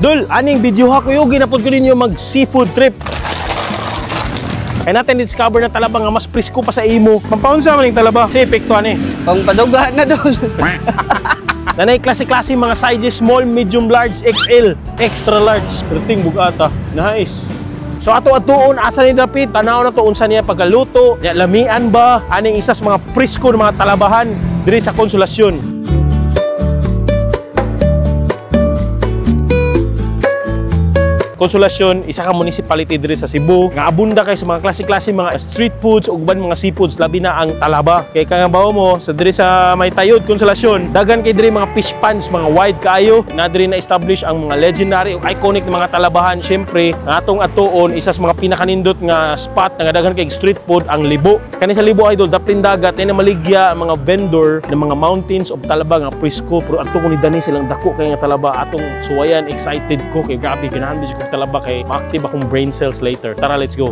Dol, aning video ha ko yung ginapod ko ninyo mag seafood trip. Kaya natin discover na talaba nga mas presko pa sa imo. Pampaunsa man yung talaba. Kasi epektuhan eh. Pang paduga na Dol. Nanay klase-klase mga sizes, small, medium, large, XL, extra large. Perting bugata. Nice. So ato-atoon, asa ni dapit, tanaw na to, unsa niya pagkaluto, lamian ba, aning isas mga presko ng mga talabahan diri sa Konsolasyon. Konsolasyon, isa ka municipality diri sa Cebu. Nga abunda kay sa mga klase-klase mga street foods ug uban mga seafoods, labi na ang talaba. Kay kagabaw mo sa diri sa may tayod Konsolasyon, dagan kay diri mga fish ponds, mga wide kaayo. Na diri na establish ang mga legendary ug iconic na mga talabahan. Syempre, ang atong atoon isa sa mga pinakanindot nga spot nga dagan kay street food ang Libo. Kani sa Libo idol, daplin dagat na maligya ang mga vendor ng mga mountains of talaba nga presko. Pero ato ko ni Dani silang dako kay nga talaba atong suwayan. Excited ko kay gabi ganahan ko talaba kay ma-active akong brain cells later. Tara, let's go.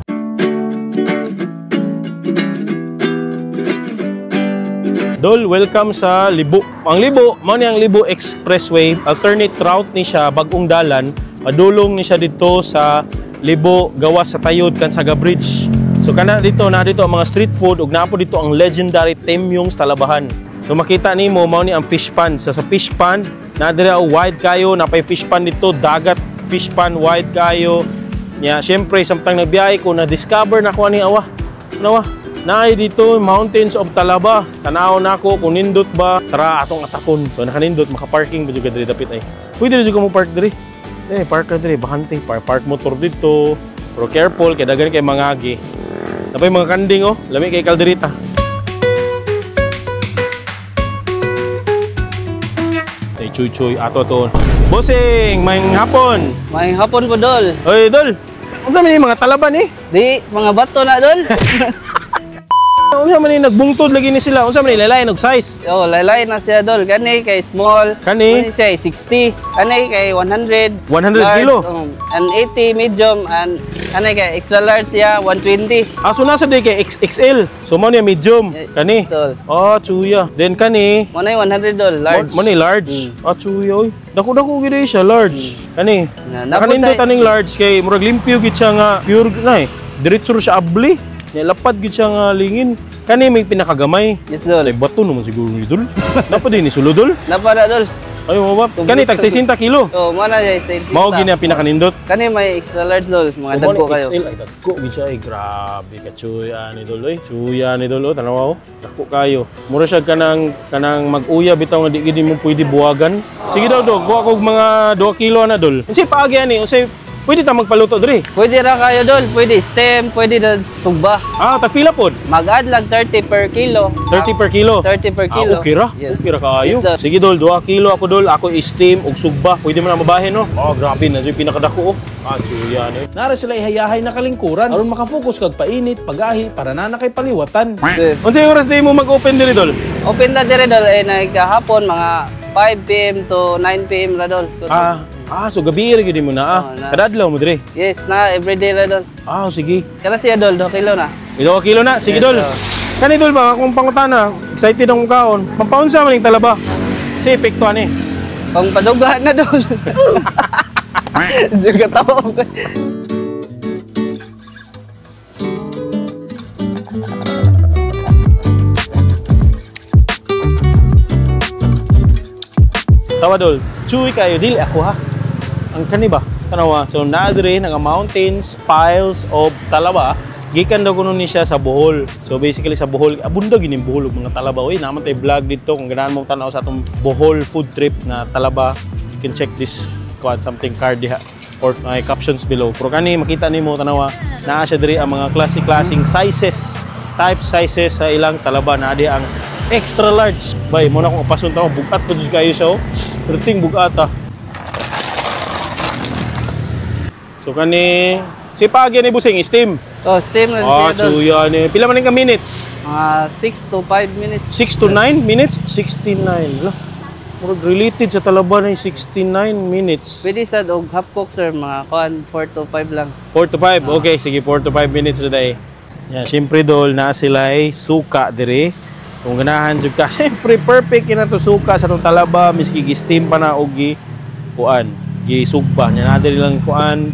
Dol, welcome sa Libo. Ang Libo, mao ni ang Libo Expressway. Alternate route ni siya, bagong dalan. Madulong ni siya dito sa Libo, gawas sa tayod Kansaga Bridge. So kana dito, na dito ang mga street food ug napo dito ang legendary Temyong's talabahan. So makita nimo mao ni ang fish pond. So, sa fish pond, na dira wide kayo, napay fish pond dito, dagat fish pond wide kayo. Nya syempre samtang nagbiyahe ko na discover na ko ani awa. Nawa. Naay dito mountains of Talaba. Tanaw nako kung nindot ba tara atong atakon. So nakanindot maka-parking ba jud diri dapit ay. Pwede jud ko mo park diri. Park ka diri bahante park motor dito. Pero careful kay daghan kay mangagi. Napay mga kanding oh, lami kay kalderita. Chuy-chuy ato to. Bossing, maayong hapon. Maayong hapon po Dol. Oy Dol, unsa man yung mga talaban eh? Di, mga bato na Dol. Unsa man yung nagbungtod lagi ni sila? Unsa man yung lalain og size? Yo, laylay na siya Dol. Kani kay small. Kani siya 60. Kani kay 100. 100 kilo. And 80 medium and kani kay extra large siya 120. So nasa di kay XL. So mo niya medium. Kani. Dol. Oh, chuya. Then kani. Mo na 100 Dol, large. Mo ni large. Chuya oy. Dako-dako gid siya large. Kani. Nakanindot aning large kay murag limpyo gid siya nga pure na eh. Diretso siya abli. Lapad gid siya nga lingin. Kani may pinakagamay. Yes Dol. Ay bato naman siguro ni Dol. Napa din ni sulo Dol? Napa na Dol. Ay mo ba? Kani tag 60 kilo. Oh, mo na siya 60. Mao gid na pinakanindot. Kani may extra large Dol, mga dagko kayo. XL ay dagko gid siya ay grabe ka chuya ni Dol oy. Chuya ni Dol tanaw. Dagko kayo. Mura siya kanang mag-uya bitaw nga di gid mo pwede buwagan. Sige daw dog, kuha kog mga 2 kilo na Dol. Unsa paagi ani? Unsay pwede ta magpaluto diri? Pwede ra kayo Dol, pwede stem, pwede na sugba. Tagpila pod? Mag-add lang 30 per kilo. 30 per kilo? 30 per kilo. Okay ra? Yes. Okay ra kayo. Yes, sige Dol, 2 kilo ako Dol. Ako steam ug sugba. Pwede mo na mabahin no? Grabe na yung pinakadako chuya ni. Nara sila ihayahay na kalingkuran aron makafocus kag painit, pagahi para na kay paliwatan. Unsay oras day mo mag-open diri Dol? Open na diri Dol ay nagkahapon mga 5 PM to 9 PM ra Dol. So gabi ra gyud mo na Kada adlaw mo diri? Yes, na everyday ra Dol. Sige. Kana siya Dol, 2 kilo na. 2 kilo na. Sige Yes, Dol. Kani Dol ba akong pangutana? Excited akong kaon. Pampaunsa man ning talaba? Si epektuhan eh. Pang paduga na Dol. Juga tawo ko. Tawa Dol. Chuy kayo dili ako ha. Ang kani ba? Tanawa. So naadre nga mountains, piles of talaba. Gikan daw kuno ni siya sa Bohol. So basically sa Bohol, abunda gini Bohol ug mga talaba. Oy, naman tay vlog dito kung ganahan mo tanaw sa atong Bohol food trip na talaba. You can check this something card diha or may captions below. Pero kani makita nimo tanawa naa siya diri ang mga klaseng sizes, type sizes sa ilang talaba. Na di ang extra large. Bay, mo na kung pasun tawo bugat pa jud kayo siya. Perting bugata. So kani si pagi ni busing steam. Steam na siya Dol. Chuya ni. Pila man ka minutes? 6 to 5 minutes. 6 to 9 minutes? 69. Lah. Murag related sa talaba na 69 minutes. Pwede sa og half cook sir, mga 4 to 5 lang. 4 to 5. Okay, sige 4 to 5 minutes na day. Yan, syempre Dol na sila ay suka diri. Kung ganahan jud ka, syempre perfect kina to suka sa tong talaba, miski gi-steam pa na og gi kuan. gisugba nya na diri lang kuan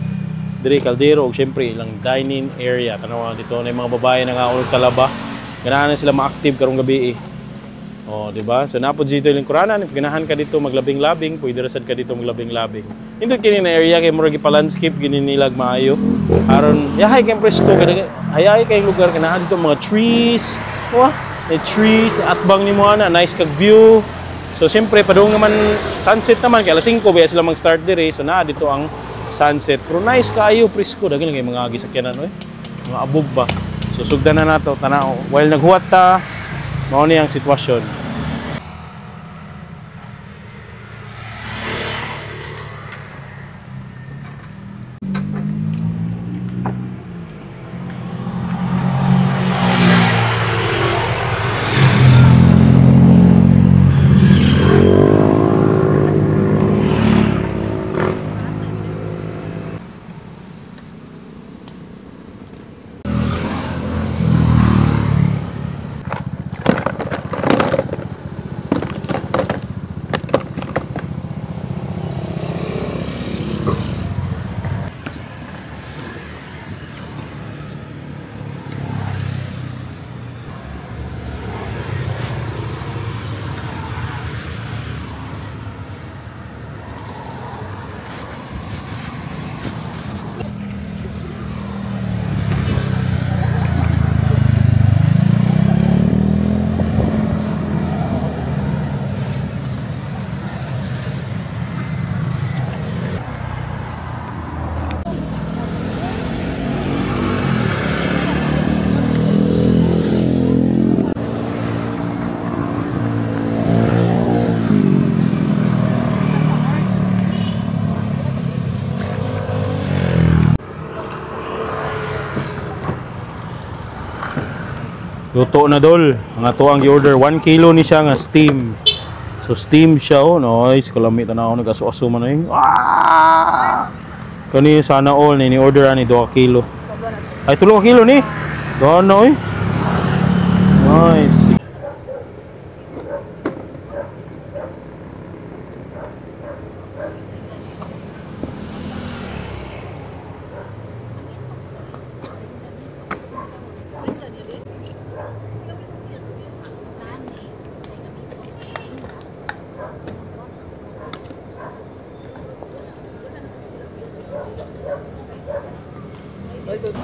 diri kaldero ug syempre ilang dining area. Tanaw dito na yung mga babae na nga unod talaba. Ganahan na sila ma-active karong gabi. Oh, di ba? So napod dito yung kuranan, ganahan ka dito maglabing-labing, pwede rasad ka dito maglabing-labing. Ito kini na area kay murag pa-landscape gini nilag maayo. Aron yahay kay presko hayay kay lugar ganahan dito mga trees. Wah, may trees at bang nimo ana nice kag view. So siyempre padung naman sunset naman kay alas 5 ba sila mag-start dire. So na dito ang sunset. Pero nice kaayo presko daghan kay mga gisakyanan mga abog ba. So sugdan na nato tanaw while naghuwat ta mao ni ang sitwasyon. Luto na dol. Ang ato ang i-order 1 kilo ni siya nga steam. So steam siya nice. Kalami tanaw nagaso-aso man ay. Kani sana all ni order ani 2 kilo. Ay 3 kilo ni. Gano nice.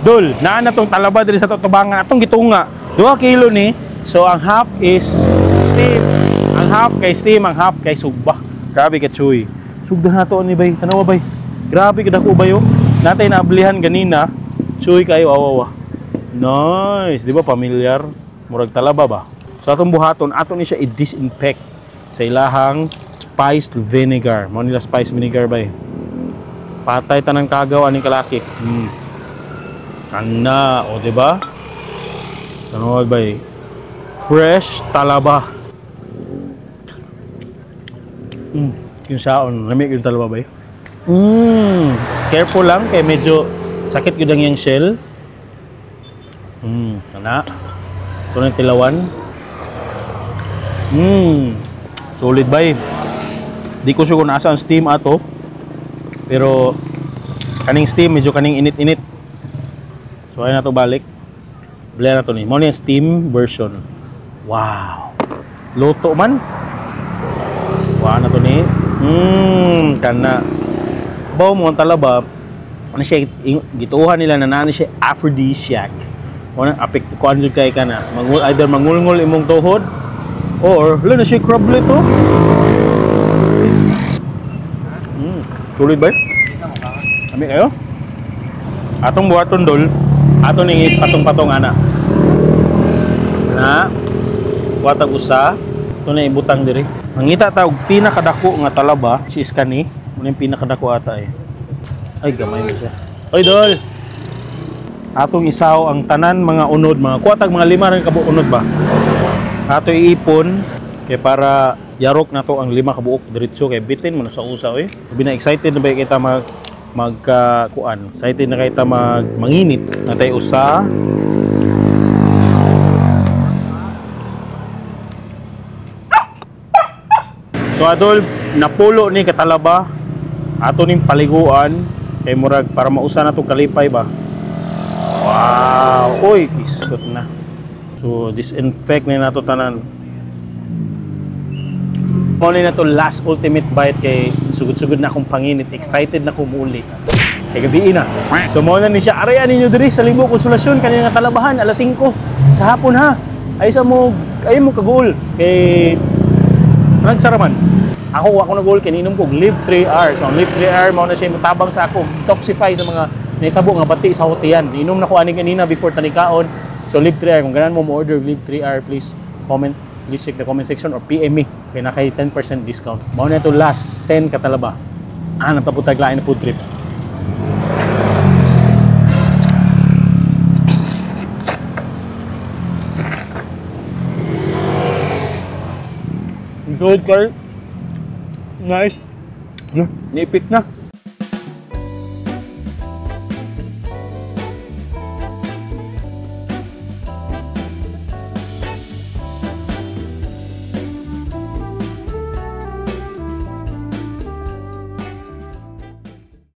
Dol, naa na tong talaba diri sa tutubangan atong gitunga. 2 kilo ni. So ang half is steam. Ang half kay steam, ang half kay sugba. Grabe ka chuy. Sugda na to ni bay. Tanawa bay. Grabe ka dako bayo. Natay naablihan ganina. Chuy kayo awawa. Nice, di ba familiar? Murag talaba ba? So atong buhaton, aton ni siya i-disinfect sa ilahang spiced vinegar. Mao nila spiced vinegar bay. Patay tanang kagaw aning kalaki. Ana, o diba? Ano ba fresh talaba. Yung saon, lamig yung talaba ba? Careful lang kay medyo sakit yun yung shell. Ana. Ito na yung tilawan. Solid ba? Di ko sure kung nasa ang steam ato. Pero kaning steam medyo kaning init-init. So ayun na to balik. Blend na to ni. Mo ni steam version. Wow. Luto man. Wow na to ni. Kana. Bawo mo ang talaba. Ano siya gituhan nila na nani siya aphrodisiac. Ano apekto kuan jud kay kana. Either mangulngol imong tuhod or wala na siya crablet to. Sulit ba? Ami kayo? Atong buhaton dol. Ato ning patong-patong ana. Na watag usa, to na ibutang diri. Mangita ta og pinakadako nga talaba, si iskani, mo ning pinakadako ata eh. Ay gamay mo siya. Oy dol. Atong isaw ang tanan mga unod, mga kuwatag mga 5 rin kabuok unod ba. Ato iipon kay para yarok na to ang 5 kabuok diretso kay bitin mo na sa usa eh. Sabi na excited na ba kita magkuan. Excited na kita manginit. Natay usa. So adol, napulo ni katalaba Ato ning paliguan kay murag para mausa na tong kalipay ba. Wow, oy, iskot na. So disinfect na nato tanan. Muna na to last ultimate bite kay sugod-sugod na akong panginit. Excited na akong muli. Kay gabi na. So muna ni siya. Arayan ninyo diri sa Libo Konsolasyon. Kanina nga talabahan. Alas 5 sa hapon ha. Ay mo kagul. Kay nagsaraman. Ako nag-goal kaninom ko. Live 3 hours. So Live 3 hours. Muna siya matabang sa ako. Toxify sa mga naitabo nga bati sa hotiyan. Inom na ko ani kanina before tanikaon. So Live 3 hours. Kung ganan mo order Live 3 hours, please comment. Please check the comment section or PM me. Kaya nakay 10% discount. Mao na ito last 10 katalaba. Napaputaglain na food trip. Good, Carl. Nice. Nipit na.